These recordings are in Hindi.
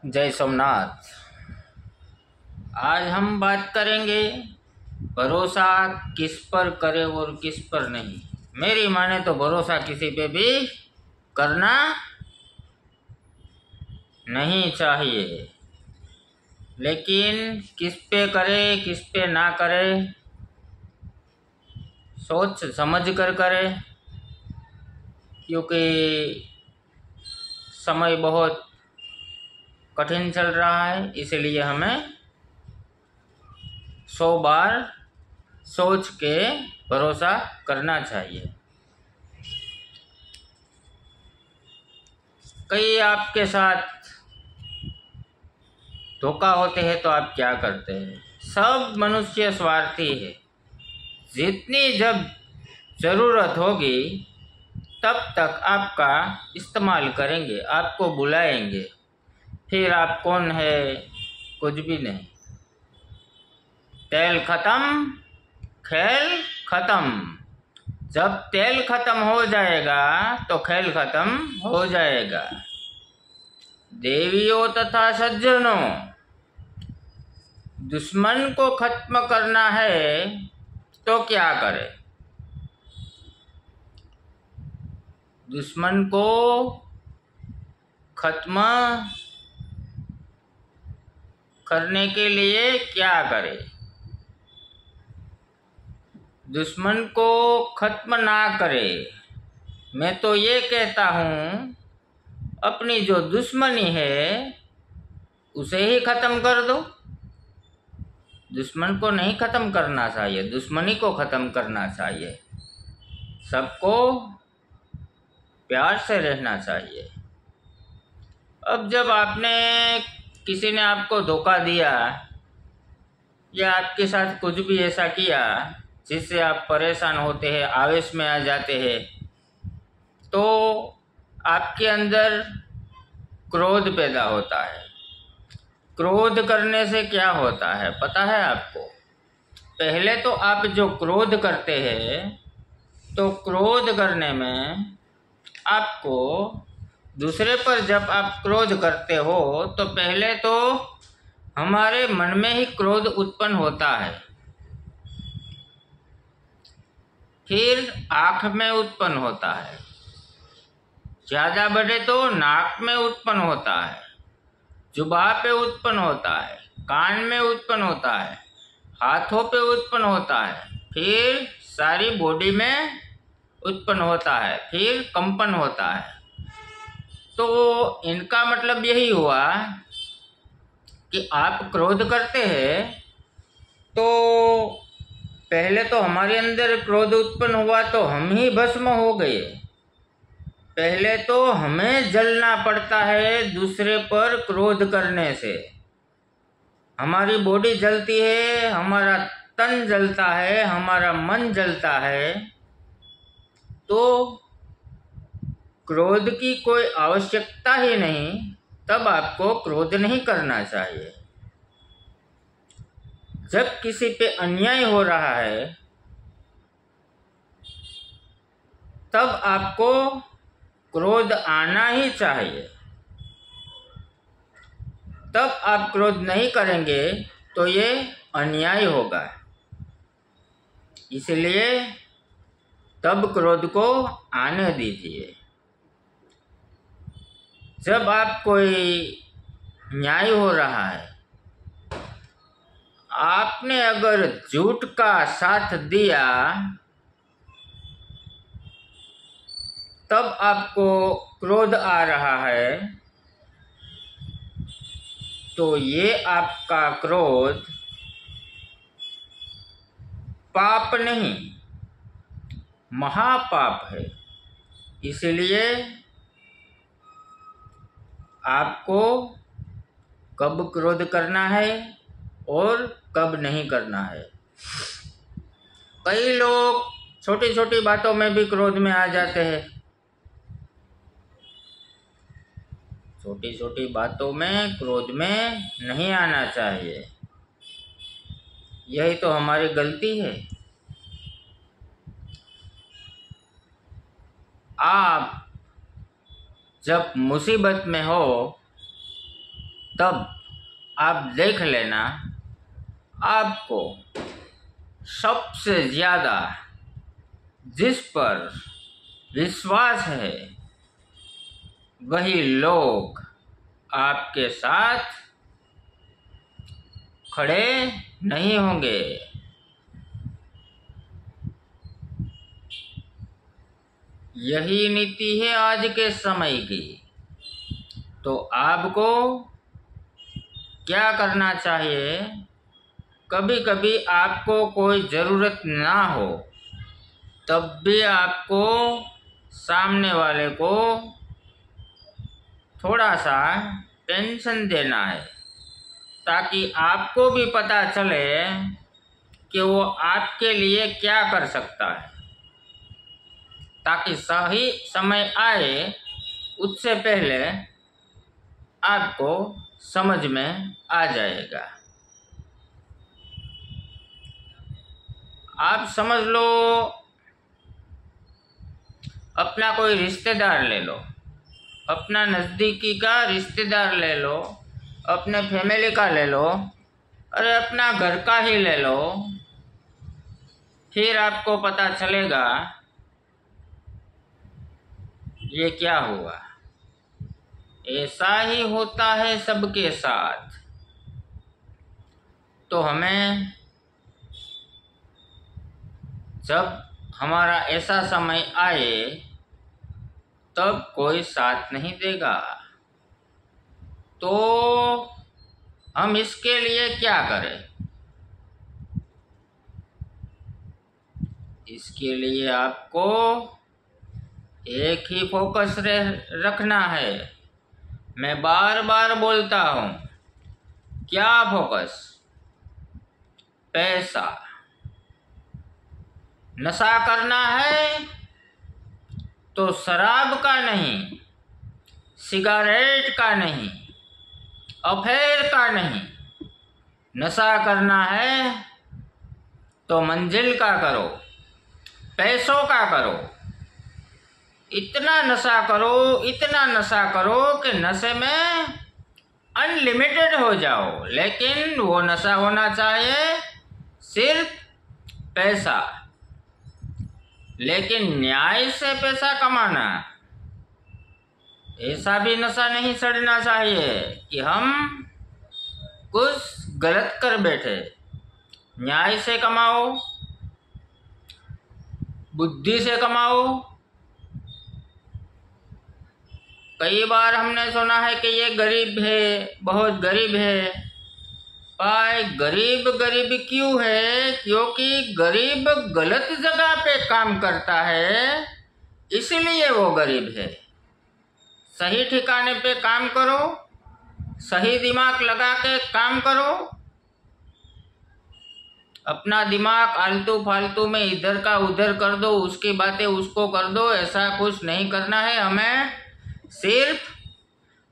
जय सोमनाथ। आज हम बात करेंगे भरोसा किस पर करें और किस पर नहीं। मेरी माने तो भरोसा किसी पे भी करना नहीं चाहिए, लेकिन किस पे करें किस पे ना करें सोच समझ कर करें, क्योंकि समय बहुत कठिन चल रहा है। इसलिए हमें 100 बार सोच के भरोसा करना चाहिए। कई आपके साथ धोखा होते हैं तो आप क्या करते हैं? सब मनुष्य स्वार्थी है। जितनी जब ज़रूरत होगी तब तक आपका इस्तेमाल करेंगे, आपको बुलाएंगे, फिर आप कौन है कुछ भी नहीं। तेल खत्म खेल खत्म। जब तेल खत्म हो जाएगा तो खेल खत्म हो जाएगा। देवियों तथा सज्जनों, दुश्मन को खत्म करना है तो क्या करें? दुश्मन को खत्म करने के लिए क्या करें? दुश्मन को खत्म ना करे। मैं तो ये कहता हूँ, अपनी जो दुश्मनी है उसे ही खत्म कर दो। दुश्मन को नहीं खत्म करना चाहिए, दुश्मनी को खत्म करना चाहिए। सबको प्यार से रहना चाहिए। अब जब किसी ने आपको धोखा दिया या आपके साथ कुछ भी ऐसा किया जिससे आप परेशान होते हैं, आवेश में आ जाते हैं, तो आपके अंदर क्रोध पैदा होता है। क्रोध करने से क्या होता है पता है आपको? पहले तो आप जो क्रोध करते हैं, तो क्रोध करने में आपको दूसरे पर जब आप क्रोध करते हो तो पहले तो हमारे मन में ही क्रोध उत्पन्न होता है, फिर आँख में उत्पन्न होता है, ज़्यादा बढ़े तो नाक में उत्पन्न होता है, जुबान पे उत्पन्न होता है, कान में उत्पन्न होता है, हाथों पे उत्पन्न होता है, फिर सारी बॉडी में उत्पन्न होता है, फिर कंपन होता है। तो इनका मतलब यही हुआ कि आप क्रोध करते हैं तो पहले तो हमारे अंदर क्रोध उत्पन्न हुआ तो हम ही भस्म हो गए। पहले तो हमें जलना पड़ता है दूसरे पर क्रोध करने से। हमारी बॉडी जलती है, हमारा तन जलता है, हमारा मन जलता है। तो क्रोध की कोई आवश्यकता ही नहीं, तब आपको क्रोध नहीं करना चाहिए। जब किसी पे अन्याय हो रहा है तब आपको क्रोध आना ही चाहिए। तब आप क्रोध नहीं करेंगे तो ये अन्याय होगा। इसलिए तब क्रोध को आने दीजिए। जब आप कोई न्याय हो रहा है, आपने अगर झूठ का साथ दिया तब आपको क्रोध आ रहा है, तो ये आपका क्रोध पाप नहीं महापाप है। इसलिए आपको कब क्रोध करना है और कब नहीं करना है। कई लोग छोटी छोटी बातों में भी क्रोध में आ जाते हैं। छोटी छोटी बातों में क्रोध में नहीं आना चाहिए, यही तो हमारी गलती है। आप जब मुसीबत में हो तब आप देख लेना, आपको सबसे ज़्यादा जिस पर विश्वास है वही लोग आपके साथ खड़े नहीं होंगे। यही नीति है आज के समय की। तो आपको क्या करना चाहिए, कभी कभी आपको कोई ज़रूरत ना हो तब भी आपको सामने वाले को थोड़ा सा टेंशन देना है, ताकि आपको भी पता चले कि वो आपके लिए क्या कर सकता है, ताकि सही समय आए उससे पहले आपको समझ में आ जाएगा। आप समझ लो, अपना कोई रिश्तेदार ले लो, अपना नज़दीकी का रिश्तेदार ले लो, अपने फैमिली का ले लो, अरे अपना घर का ही ले लो। फिर आपको पता चलेगा ये क्या हुआ। ऐसा ही होता है सबके साथ। तो हमें जब हमारा ऐसा समय आए तब कोई साथ नहीं देगा, तो हम इसके लिए क्या करें? इसके लिए आपको एक ही फोकस रखना है। मैं बार बार बोलता हूँ, क्या फोकस? पैसा। नशा करना है तो शराब का नहीं, सिगरेट का नहीं, अफेयर का नहीं। नशा करना है तो मंजिल का करो, पैसों का करो। इतना नशा करो, इतना नशा करो कि नशे में अनलिमिटेड हो जाओ। लेकिन वो नशा होना चाहिए सिर्फ पैसा, लेकिन न्याय से पैसा कमाना। ऐसा भी नशा नहीं चढ़ना चाहिए कि हम कुछ गलत कर बैठे। न्याय से कमाओ, बुद्धि से कमाओ। कई बार हमने सुना है कि ये गरीब है, बहुत गरीब है। भाई गरीब गरीब क्यों है? क्योंकि गरीब गलत जगह पे काम करता है, इसलिए वो गरीब है। सही ठिकाने पे काम करो, सही दिमाग लगा के काम करो। अपना दिमाग आलतू फालतू में इधर का उधर कर दो, उसकी बातें उसको कर दो, ऐसा कुछ नहीं करना है। हमें सिर्फ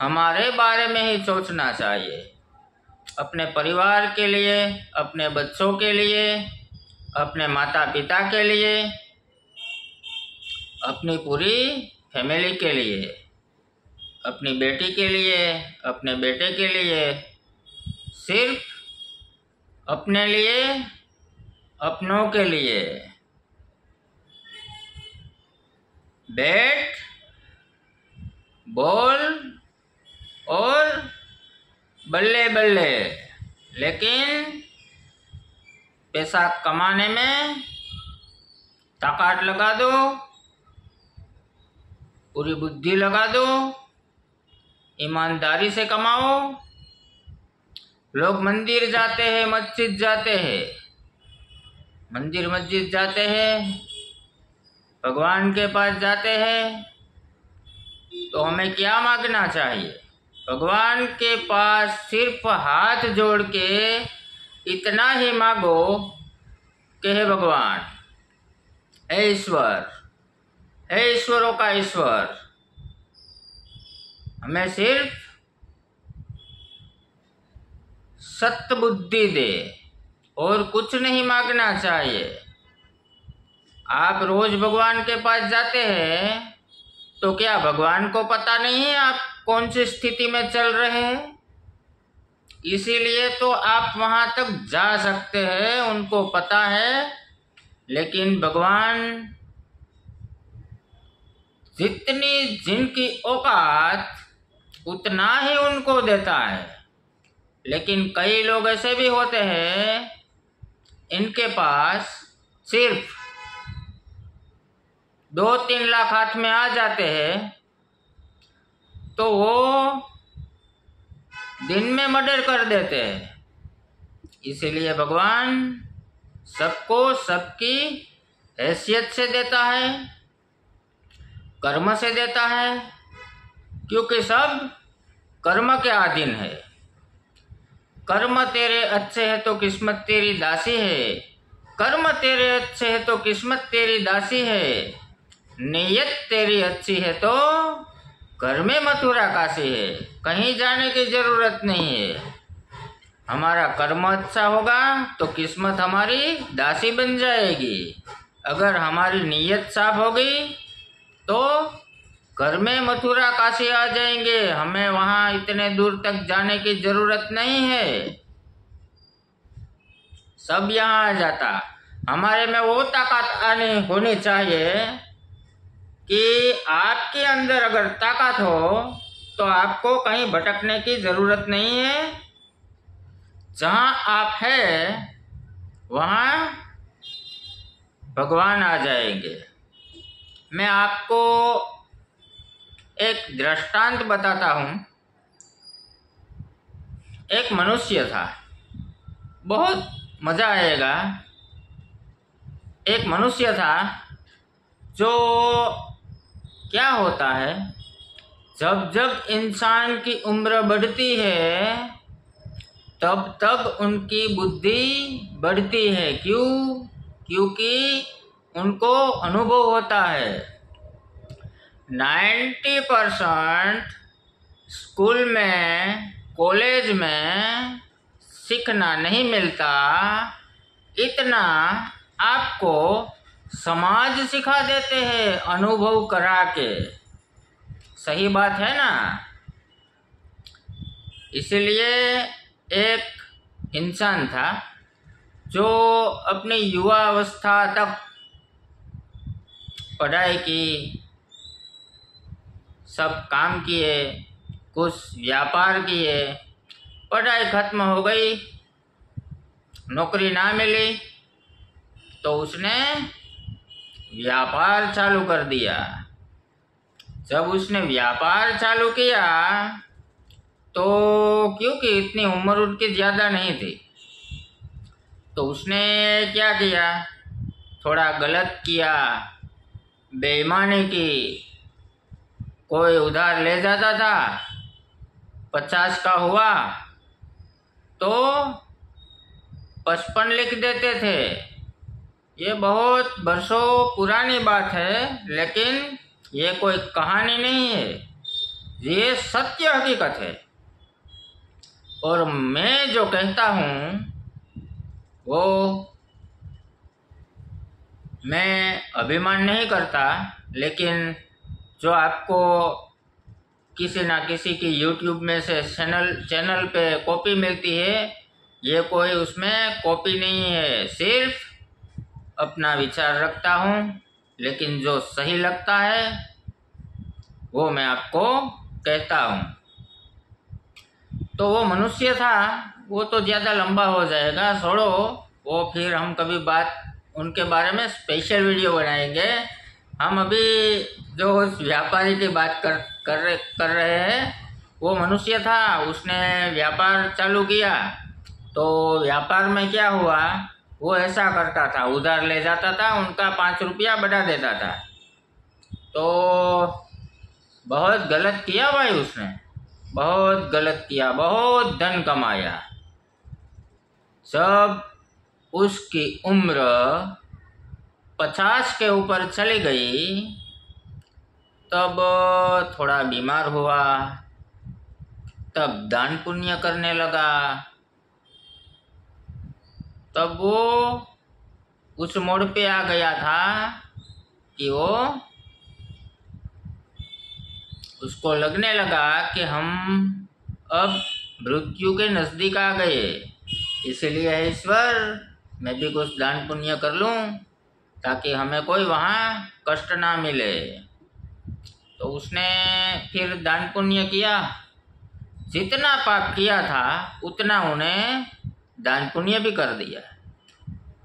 हमारे बारे में ही सोचना चाहिए, अपने परिवार के लिए, अपने बच्चों के लिए, अपने माता पिता के लिए, अपनी पूरी फैमिली के लिए, अपनी बेटी के लिए, अपने बेटे के लिए। सिर्फ अपने लिए, अपनों के लिए। बैट बॉल और बल्ले बल्ले, लेकिन पैसा कमाने में ताकत लगा दो, पूरी बुद्धि लगा दो, ईमानदारी से कमाओ। लोग मंदिर जाते हैं, मस्जिद जाते हैं, मंदिर मस्जिद जाते हैं, भगवान के पास जाते हैं, तो हमें क्या मांगना चाहिए? भगवान के पास सिर्फ हाथ जोड़ के इतना ही मांगो कि हे भगवान, हे ईश्वर, हे ईश्वरों का ईश्वर, हमें सिर्फ सत्य बुद्धि दे, और कुछ नहीं मांगना चाहिए। आप रोज भगवान के पास जाते हैं, तो क्या भगवान को पता नहीं है आप कौन सी स्थिति में चल रहे हैं? इसीलिए तो आप वहां तक जा सकते हैं, उनको पता है। लेकिन भगवान जितनी जिनकी औकात उतना ही उनको देता है। लेकिन कई लोग ऐसे भी होते हैं, इनके पास सिर्फ 2-3 लाख हाथ में आ जाते हैं तो वो दिन में मर्डर कर देते हैं। इसीलिए भगवान सबको सबकी हैसियत से देता है, कर्म से देता है, क्योंकि सब कर्म के अधीन है। कर्म तेरे अच्छे है तो किस्मत तेरी दासी है, कर्म तेरे अच्छे है तो किस्मत तेरी दासी है, नीयत तेरी अच्छी है तो घर में मथुरा काशी है। कहीं जाने की जरूरत नहीं है। हमारा कर्म अच्छा होगा तो किस्मत हमारी दासी बन जाएगी। अगर हमारी नीयत साफ होगी तो घर में मथुरा काशी आ जाएंगे। हमें वहाँ इतने दूर तक जाने की जरूरत नहीं है, सब यहाँ आ जाता। हमारे में वो ताकत आनी होनी चाहिए कि आपके अंदर अगर ताकत हो तो आपको कहीं भटकने की जरूरत नहीं है। जहाँ आप हैं वहाँ भगवान आ जाएंगे। मैं आपको एक दृष्टांत बताता हूँ। एक मनुष्य था, बहुत मजा आएगा। एक मनुष्य था जो क्या होता है, जब जब इंसान की उम्र बढ़ती है तब तब उनकी बुद्धि बढ़ती है। क्यों? क्योंकि उनको अनुभव होता है। 90% स्कूल में, कॉलेज में सीखना नहीं मिलता, इतना आपको समाज सिखा देते हैं अनुभव करा के। सही बात है ना? इसलिए एक इंसान था जो अपनी युवा अवस्था तक पढ़ाई की, सब काम किए, कुछ व्यापार किए। पढ़ाई खत्म हो गई, नौकरी ना मिली तो उसने व्यापार चालू कर दिया। जब उसने व्यापार चालू किया तो क्योंकि इतनी उम्र उनकी ज़्यादा नहीं थी तो उसने क्या किया, थोड़ा गलत किया, बेईमानी की। कोई उधार ले जाता था, 50 का हुआ तो 55 लिख देते थे। ये बहुत बरसों पुरानी बात है, लेकिन ये कोई कहानी नहीं है, ये सत्य हकीकत है। और मैं जो कहता हूँ वो मैं अभिमान नहीं करता, लेकिन जो आपको किसी ना किसी की YouTube में से चैनल पे कॉपी मिलती है, ये कोई उसमें कॉपी नहीं है, सिर्फ अपना विचार रखता हूँ। लेकिन जो सही लगता है वो मैं आपको कहता हूँ। तो वो मनुष्य था, वो तो ज़्यादा लंबा हो जाएगा, छोड़ो वो, फिर हम कभी बात उनके बारे में स्पेशल वीडियो बनाएंगे। हम अभी जो उस व्यापारी की बात कर रहे हैं, वो मनुष्य था, उसने व्यापार चालू किया। तो व्यापार में क्या हुआ, वो ऐसा करता था, उधार ले जाता था, उनका 5 रुपया बढ़ा देता था। तो बहुत गलत किया भाई उसने, बहुत गलत किया, बहुत धन कमाया। जब उसकी उम्र 50 के ऊपर चली गई तब थोड़ा बीमार हुआ, तब दान पुण्य करने लगा। तब वो उस मोड़ पे आ गया था कि वो उसको लगने लगा कि हम अब मृत्यु के नज़दीक आ गए, इसलिए है ईश्वर मैं भी कुछ दान पुण्य कर लूँ ताकि हमें कोई वहाँ कष्ट ना मिले। तो उसने फिर दान पुण्य किया, जितना पाप किया था उतना उन्हें दान पुण्य भी कर दिया।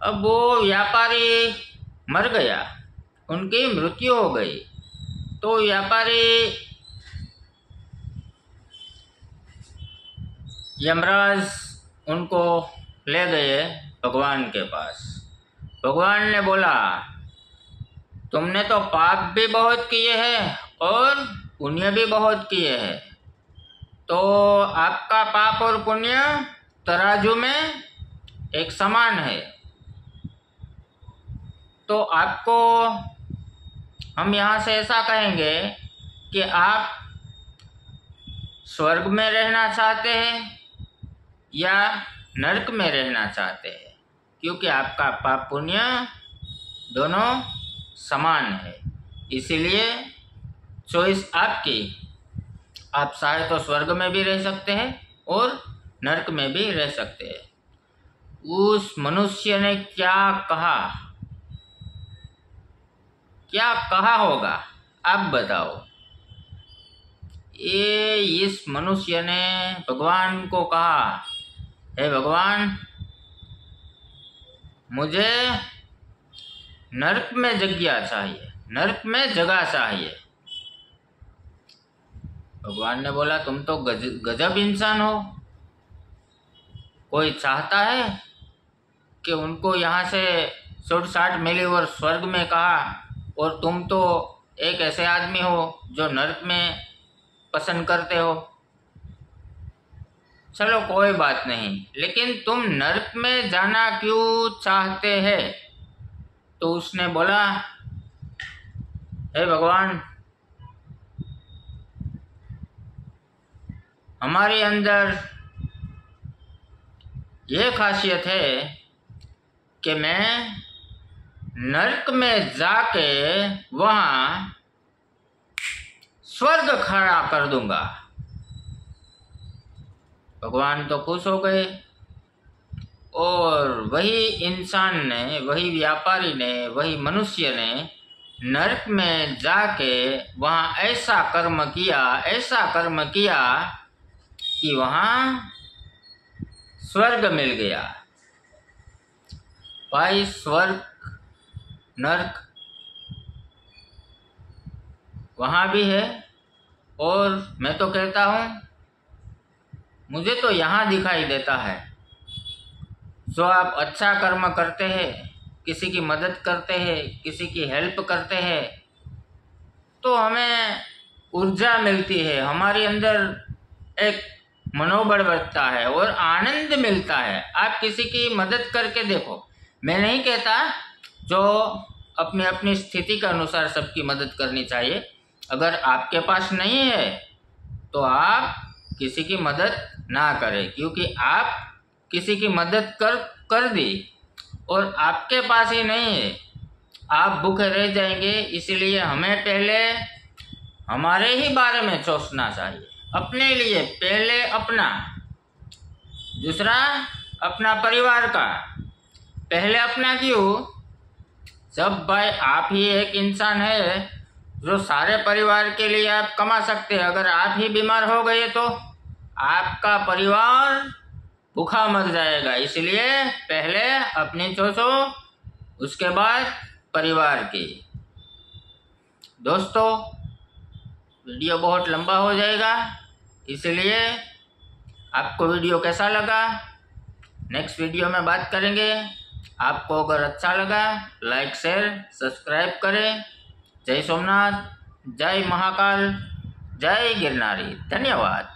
अब वो व्यापारी मर गया, उनकी मृत्यु हो गई। तो व्यापारी यमराज उनको ले गए भगवान के पास। भगवान ने बोला तुमने तो पाप भी बहुत किए हैं और पुण्य भी बहुत किए हैं, तो आपका पाप और पुण्य तराजू में एक समान है। तो आपको हम यहाँ से ऐसा कहेंगे कि आप स्वर्ग में रहना चाहते हैं या नरक में रहना चाहते हैं, क्योंकि आपका पाप पुण्य दोनों समान है। इसीलिए चॉइस आपकी, आप चाहे तो स्वर्ग में भी रह सकते हैं और नरक में भी रह सकते हैं। उस मनुष्य ने क्या कहा, क्या कहा होगा आप बताओ। इस मनुष्य ने भगवान को कहा, हे भगवान मुझे नरक में जगह चाहिए, नरक में जगह चाहिए। भगवान ने बोला तुम तो गजब इंसान हो, कोई चाहता है कि उनको यहाँ से 60 मील और स्वर्ग में कहा, और तुम तो एक ऐसे आदमी हो जो नरक में पसंद करते हो। चलो कोई बात नहीं, लेकिन तुम नरक में जाना क्यों चाहते हैं? तो उसने बोला हे भगवान हमारे अंदर ये खासियत है कि मैं नरक में जाके वहाँ स्वर्ग खड़ा कर दूंगा। भगवान तो खुश हो गए, और वही इंसान ने, वही व्यापारी ने, वही मनुष्य ने नरक में जाके वहाँ ऐसा कर्म किया कि वहाँ स्वर्ग मिल गया। भाई स्वर्ग नरक वहाँ भी है, और मैं तो कहता हूँ मुझे तो यहाँ दिखाई देता है। जो आप अच्छा कर्म करते हैं, किसी की मदद करते हैं, किसी की हेल्प करते हैं, तो हमें ऊर्जा मिलती है, हमारे अंदर एक मनोबल बढ़ता है और आनंद मिलता है। आप किसी की मदद करके देखो। मैं नहीं कहता जो अपनी अपनी स्थिति के अनुसार सबकी मदद करनी चाहिए। अगर आपके पास नहीं है तो आप किसी की मदद ना करें, क्योंकि आप किसी की मदद कर दी और आपके पास ही नहीं है, आप भूखे रह जाएंगे। इसलिए हमें पहले हमारे ही बारे में सोचना चाहिए, अपने लिए पहले अपना, दूसरा अपना परिवार का, पहले अपना क्यों? जब भाई आप ही एक इंसान है जो सारे परिवार के लिए आप कमा सकते हैं, अगर आप ही बीमार हो गए तो आपका परिवार भूखा मर जाएगा। इसलिए पहले अपनी सोचो, उसके बाद परिवार की। दोस्तों वीडियो बहुत लंबा हो जाएगा, इसलिए आपको वीडियो कैसा लगा नेक्स्ट वीडियो में बात करेंगे। आपको अगर अच्छा लगा लाइक शेयर सब्सक्राइब करें। जय सोमनाथ, जय महाकाल, जय गिरनारी। धन्यवाद।